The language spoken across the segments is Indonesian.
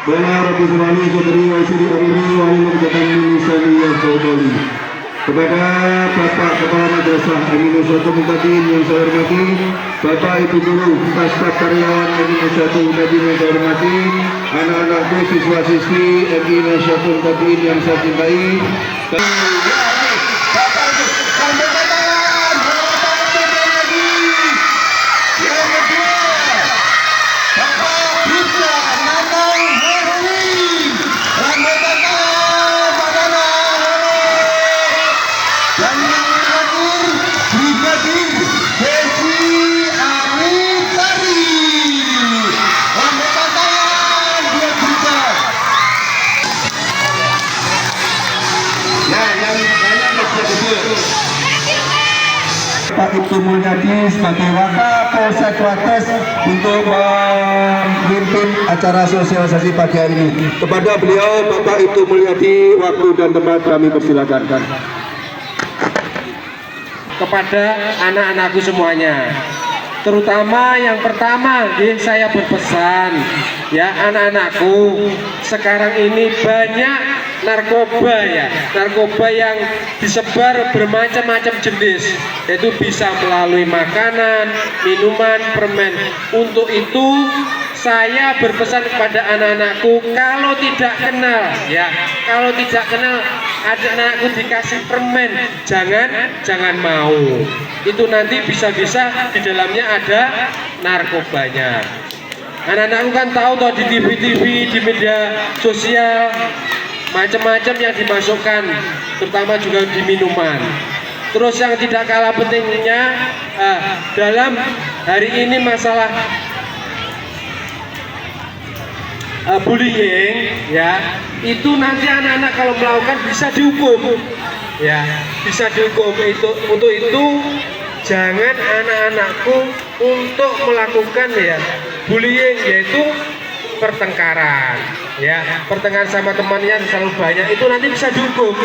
Bala Rabbi Subhanahu Sadri wa Siri Amri wa Ilmu Kedatangan Nisani wa Saudari. Kepada Bapak Kepala Madrasah Aminul Satu Mukaddim yang saya hormati, Bapak Ibu Guru, staf karyawan Aminul Satu Mukaddim yang saya hormati, anak-anakku siswa-siswi Aminul Satu Mukaddim yang saya cintai. Pak Ibtu Mulyadi sebagai Wakapolsek Wates untuk memimpin acara sosialisasi pagi hari ini. Kepada beliau Bapak Ibtu Mulyadi, waktu dan tempat kami persilakan. Kepada anak-anakku semuanya, terutama yang pertama, saya berpesan ya anak-anakku, sekarang ini banyak narkoba yang disebar bermacam-macam jenis, yaitu bisa melalui makanan, minuman, permen. Untuk itu saya berpesan kepada anak-anakku, kalau tidak kenal anak-anakku dikasih permen, jangan mau. Itu nanti bisa-bisa di dalamnya ada narkobanya. Anak-anakku kan tahu toh di TV, di media sosial, macam-macam yang dimasukkan, terutama juga di minuman. Terus yang tidak kalah pentingnya dalam hari ini masalah bullying ya, itu nanti anak-anak kalau melakukan bisa dihukum ya, bisa dihukum. Untuk itu jangan anak-anakku untuk melakukan ya bullying, yaitu pertengkaran ya, pertengkaran sama temannya selalu banyak, itu nanti bisa dihukum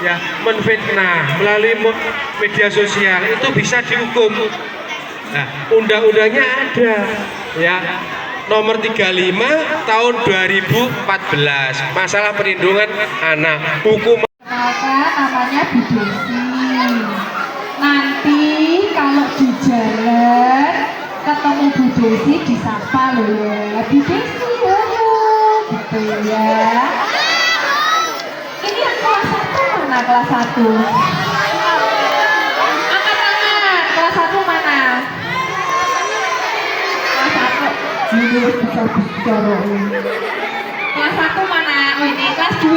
ya. Menfitnah melalui media sosial itu bisa dihukum. Nah, undang-undangnya ada ya, nomor 35 tahun 2014, masalah perlindungan anak. Hukum namanya Bu Desi. Nanti kalau di jalan ketemu Bu Desi disapa loh ya, Bu Desi gitu ya. Ini yang kelas 1 mana? Kelas 1 angkat tangan. Kelas 1 mana? Kelas 1 ini besar-besar. Kelas 1 mana? Oh ini kelas 2.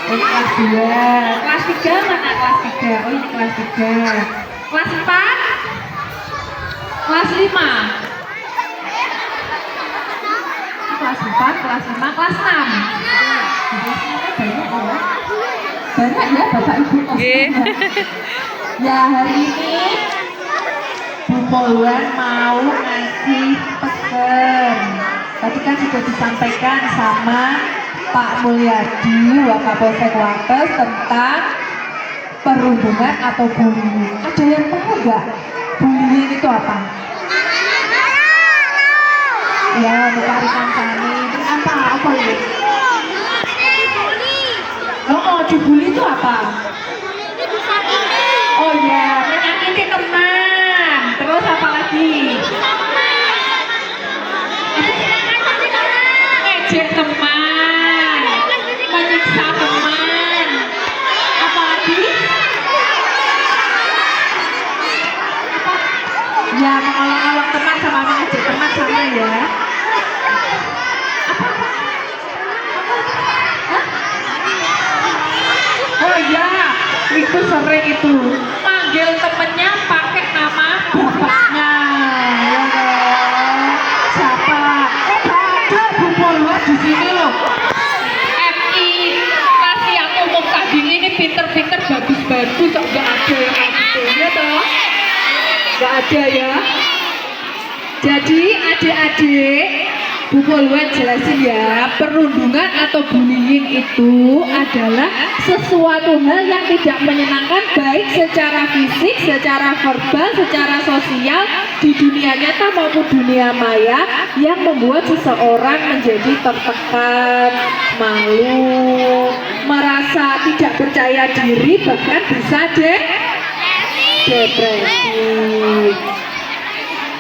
Oh ini kelas 2. Kelas 3 mana? Kelas 3. Oh ini kelas 3. Kelas 4. Kelas 5. Kelas 4, kelas 5, kelas 6. Banyak ya Bapak Ibu. Ya hari ini Bu Poluan mau ngasih pesen. Tadi kan sudah disampaikan sama Pak Mulyadi Wakapolsek Wates tentang perundungan atau bullying. Ada yang tahu nggak bullying itu apa? Ya, Mukarikan Sani itu apa ya? Oh, dibully itu apa? Oh ya, menyakiti teman. Terus apa lagi? Ngejek teman, menyiksa teman. Apa lagi? Apa? Ya, mengolok-olok teman sama mengejek teman sama ya. Oh ya, itu sering itu manggil temennya pakai nama bapaknya. Ya siapa? Ada Bu Poluan di sini loh. MI kasih aku umum tadi ini pinter-pinter bagus-bagus, kok nggak ada yang gitu ya toh? Nggak ada ya. Jadi adik-adik Bu Polwan jelasin ya, perundungan atau bullying itu adalah sesuatu hal yang tidak menyenangkan baik secara fisik, secara verbal, secara sosial di dunia nyata maupun dunia maya yang membuat seseorang menjadi tertekan, malu, merasa tidak percaya diri, bahkan bisa depresi.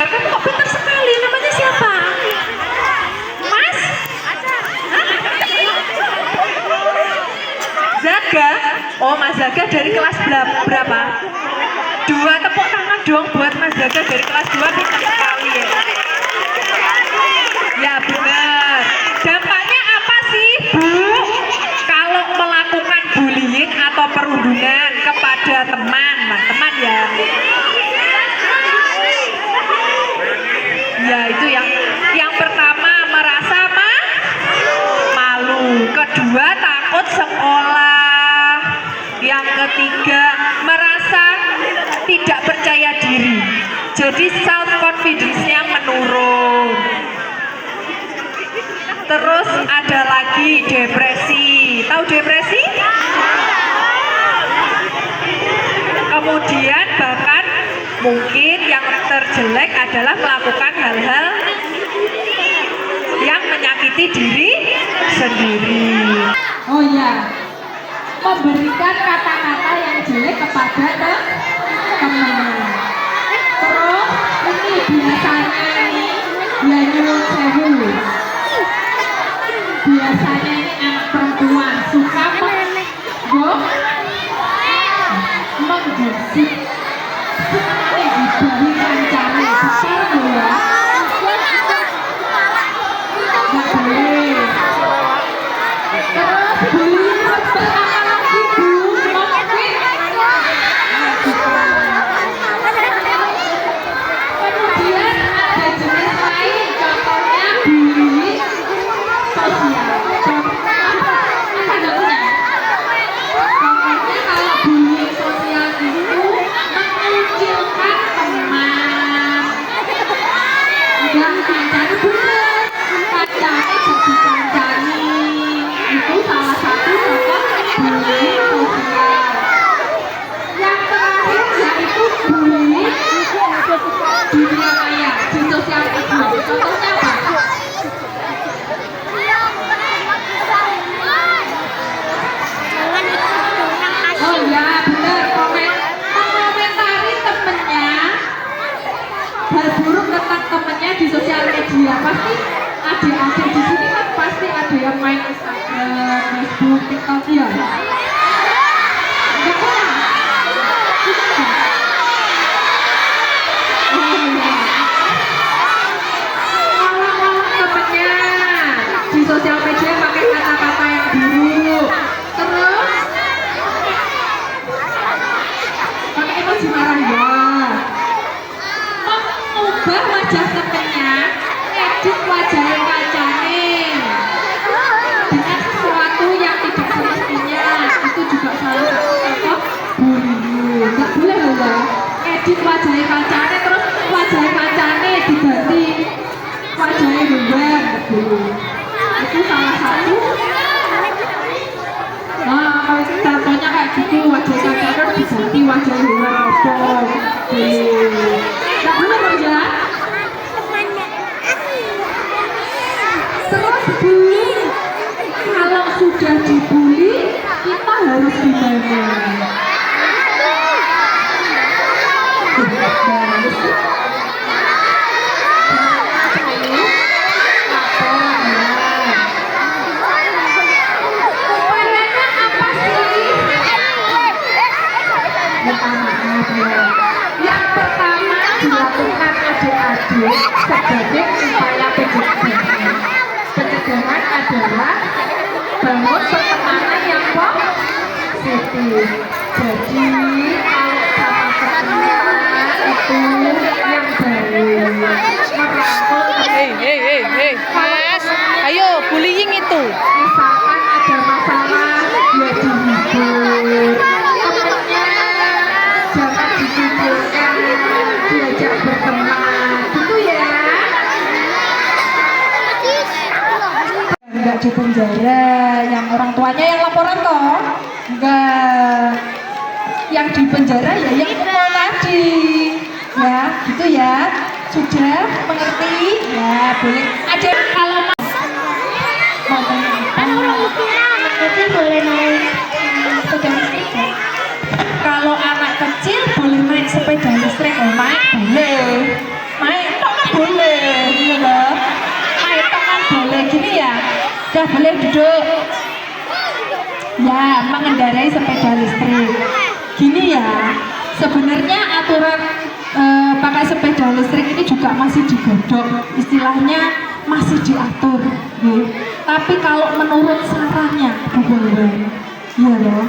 Kamu kok pintar sekali, namanya siapa? Mas? Zaga? Oh, Mas Zaga dari kelas berapa? 2, tepuk tangan dong buat Mas Zaga dari kelas 2, pintar sekali ya. Ya benar. Dampaknya apa sih, Bu? Kalau melakukan bullying atau perundungan kepada teman ya. Ya itu yang pertama merasa malu, kedua takut sekolah, yang ketiga merasa tidak percaya diri, jadi self confidence-nya menurun. Terus ada lagi depresi, tahu depresi? Kemudian bahkan mungkin yang terjelek adalah melakukan hal-hal yang menyakiti diri sendiri. Oh ya, memberikan kata-kata yang jelek kepada teman. Terus ini biasanya ini ya nyuwun sewu. Biasanya ini anak perempuan suka menggosip. Diberikan cara besar ya. Nggak boleh. Terus bullying verbal apa lagi, Bu? Kemudian ada jenis lain, contohnya bullying sosial. Apa namanya? Contohnya kalau bullying sosial itu mengucilkan teman. Yang kancani bener, kancani jadi kancani. Itu salah satu contoh bullying sosial. Yang terakhir yaitu bullying di dunia maya, di sosial media. Contohnya apa? Oh ya benar, mengomentari temennya, hal buruk tentang temennya di sosial media. Pasti adik-adik di sini kan pasti ada yang main Instagram, Facebook, TikTok ya. Enggak pernah? Oh ya. Ngolong-ngolong temennya di sosial media pakai kata-kata yang buruk. Terus pakai emoji marah ya. Mengubah wajah temennya, edit wajah yang kancane dengan sesuatu yang tidak semestinya. Itu juga salah satu contoh bullying. Nggak boleh loh ya. Edit wajah yang kancane terus wajah yang kancane diganti wajah yang luar. Nggak boleh. Itu salah satu. Nah, kalau contohnya kayak gitu, wajah kancane diganti wajah luar apa? Boleh. Nggak boleh loh ya. Terus bully, kalau sudah dibully, kita harus gimana? Umpamanya apa sih? Minta maaf ya. Yang pertama dilakukan adik-adik sebagai upaya pencegahan. Pencegahan adalah bangun pertemanan yang positif. Jadi kalau sama teman itu yang baik, merangkul Mas, ayo bullying itu. misalkan ada masalah ya dihibur, temennya jangan dikucilkan, diajak berteman gitu ya. nggak di penjara, yang orang tuanya yang laporan toh, enggak, yang di penjara ya yang mukul tadi, ya gitu ya, sudah mengerti, ya boleh. Ada kalau mau kecil boleh naik sepeda listrik ya? Kalau anak kecil boleh naik sepeda listrik, oh naik boleh, naik tok kan boleh, gitu loh. Naik tok kan boleh, gini ya, udah boleh duduk. Ya, mengendarai sepeda listrik. Gini ya, sebenarnya aturan pakai sepeda listrik ini juga masih digodok, istilahnya masih diatur, gitu. Tapi kalau menurut sarannya Bu Bolwen, iya loh,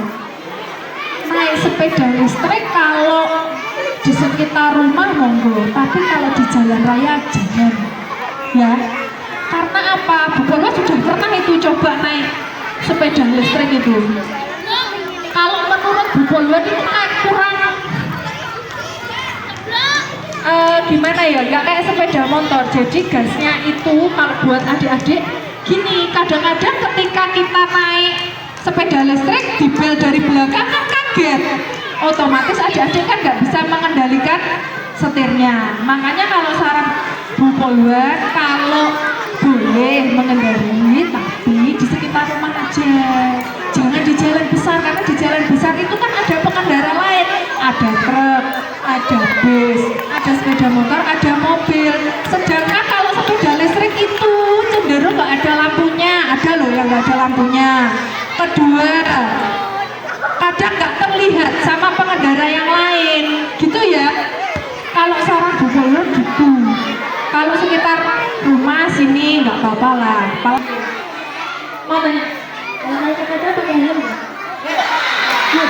naik sepeda listrik kalau di sekitar rumah monggo, tapi kalau di jalan raya jangan, ya. Karena apa? Bu Bolwen sudah pernah itu coba naik sepeda listrik itu. Kalau menurut Bu Bolwen itu kurang gimana ya, nggak kayak sepeda motor. Jadi gasnya itu kalau buat adik-adik gini, kadang-kadang ketika kita naik sepeda listrik dibel dari belakang kan kaget, otomatis adik-adik kan nggak bisa mengendalikan setirnya. Makanya kalau saran Bu Bolwen, kalau boleh mengendarai tapi di sekitar rumah aja, jangan di jalan besar, karena di jalan besar itu kan ada pengendara lain, ada truk, ada bis, ada sepeda motor, ada mobil. Sedangkan kalau sepeda listrik itu cenderung nggak ada lampunya, ada loh yang nggak ada lampunya. Kedua, kadang nggak terlihat sama pengendara yang lain, gitu ya. Kalau saran Bu Bolwen gitu. Kalau sekitar rumah sini nggak apa-apa lah. Mau banyak? Kalau naik sepeda pakai helm ya? Ya,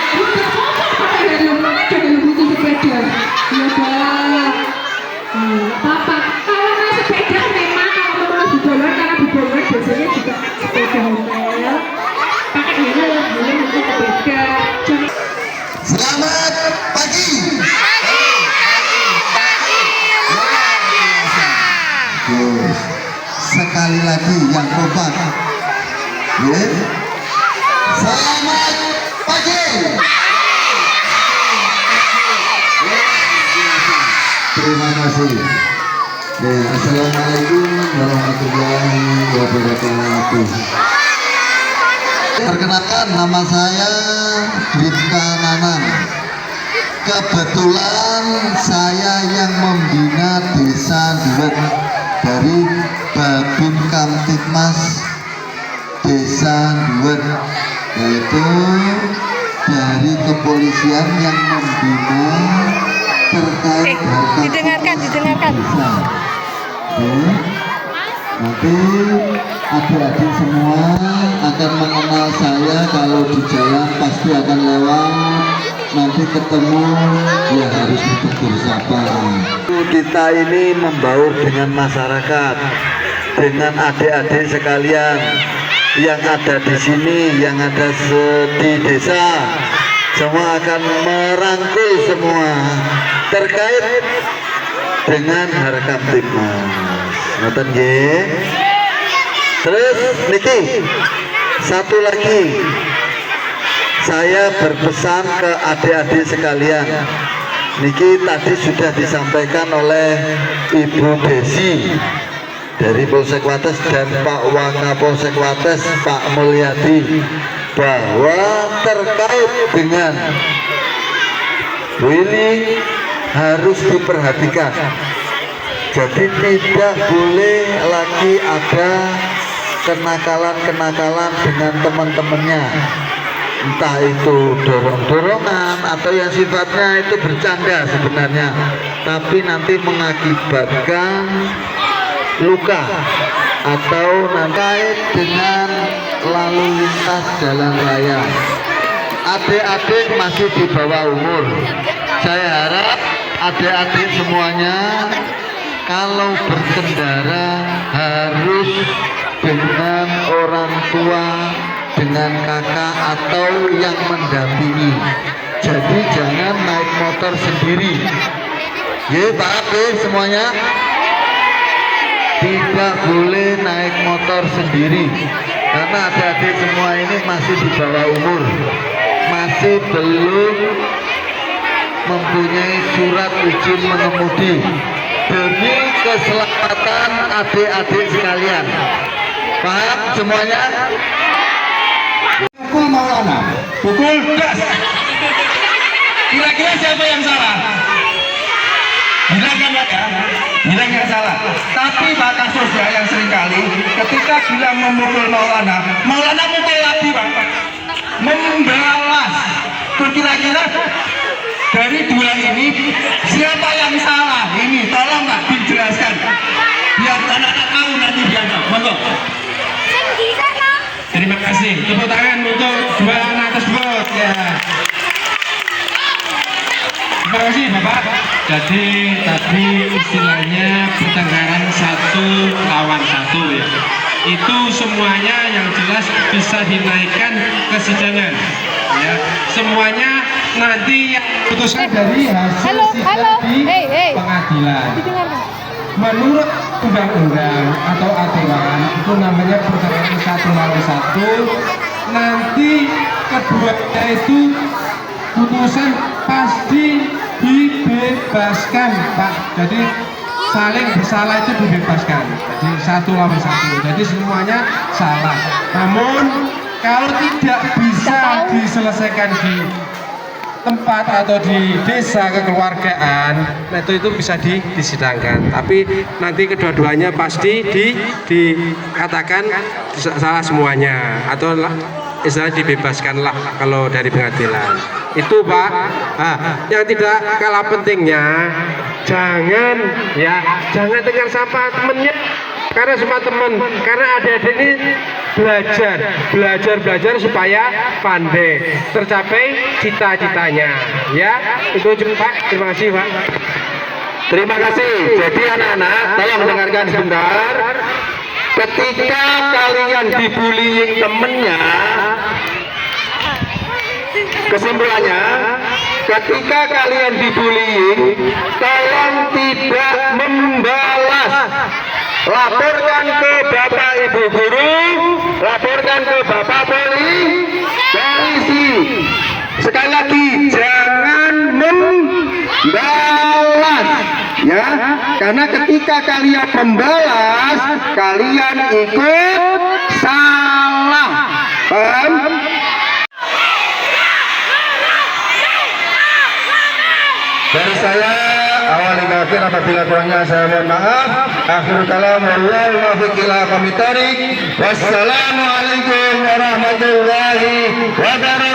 pakai helm, jangan butuh sepeda. Ya Pak. Apa-apa. Kalau naik sepeda memang kalau menurut Bu Bolwen, karena Bu Bolwen biasanya juga sepeda hotel, pakai helm untuk sepeda. Selamat pagi. Sekali lagi yang kompak. Ya. Selamat pagi. Terima kasih. Ya, assalamualaikum warahmatullahi wabarakatuh. Perkenalkan, nama saya Bribka Nanan. Kebetulan saya yang membina desa Duet dari Babin Kamtibmas Desa Duet, yaitu dari kepolisian yang membina terkait harkat didengarkan. desa. Oke. Nanti adik-adik semua akan mengenal saya kalau di jalan pasti akan lewat. Nanti ketemu ya harus ditegur sapa. Kita ini membaur dengan masyarakat, dengan adik-adik sekalian yang ada di sini, yang ada di desa, semua akan merangkul semua terkait dengan Harkam Tipmas. Ngoten nggih. Terus niki satu lagi, saya berpesan ke adik-adik sekalian. Niki tadi sudah disampaikan oleh Ibu Desi dari Polsek Wates dan Pak Wakapolsek Wates Pak Mulyadi, bahwa terkait dengan ini harus diperhatikan. Jadi tidak boleh lagi ada kenakalan-kenakalan dengan teman-temannya, entah itu dorong-dorongan atau yang sifatnya itu bercanda sebenarnya, tapi nanti mengakibatkan luka atau nanti dengan lalu lintas jalan raya. Adik-adik masih di bawah umur, saya harap adik-adik semuanya kalau berkendara harus dengan orang tua, dengan kakak atau yang mendampingi. Jadi jangan naik motor sendiri. Ya, Pak semuanya. tidak boleh naik motor sendiri karena adik-adik semua ini masih di bawah umur, masih belum mempunyai surat izin mengemudi, demi keselamatan adik-adik sekalian. Paham semuanya? Pukul Maulana. Pukul gas. Kira-kira siapa yang salah? Bilang kan Pak ya? Bilang yang salah. Tapi Pak kasus ya yang seringkali ketika bilang memukul Maulana mukul lagi Pak. Membalas. Tuh kira-kira dari dua ini siapa yang salah? Ini tolong Pak dijelaskan. Biar anak-anak tahu nanti biar monggo. Terima kasih. Tepuk tangan untuk dua anak tersebut ya. Terima kasih Bapak. Jadi tadi istilahnya pertengkaran 1 lawan 1 ya. Itu semuanya yang jelas bisa dinaikkan ke sidangan ya. Semuanya nanti yang putuskan dari hasil sidang di pengadilan. Menurut undang-undang atau aturan itu namanya pertengkaran 1 lawan 1. Nanti keduanya itu putusan pasti dibebaskan Pak. Jadi saling bersalah itu dibebaskan. Jadi 1 lawan 1. Jadi semuanya salah. Namun kalau tidak bisa diselesaikan di tempat atau di desa kekeluargaan, nah itu bisa disidangkan. Tapi nanti kedua-duanya pasti dikatakan salah semuanya atau istilahnya dibebaskanlah kalau dari pengadilan. Itu Pak. Yang tidak kalah pentingnya jangan dengar sapa temennya, karena semua teman, karena adik-adik ini belajar supaya pandai tercapai cita-citanya ya. Itu cuma Pak. Terima kasih Pak. Terima kasih. Jadi anak-anak tolong dengarkan sebentar. Ketika kalian dibullying temennya, kesimpulannya, ketika kalian dibullying, tolong tidak membalas. Laporkan ke Bapak Ibu Guru, laporkan ke Bapak Polisi. Sekali lagi, jangan membalas. Ya, karena ketika kalian membalas, kalian ikut salah. Paham? Dari saya awal hingga akhir apabila kurangnya saya mohon maaf. Akhir kalam wallahi muwaffiq ila aqwamit thoriq. Wassalamualaikum warahmatullahi wabarakatuh.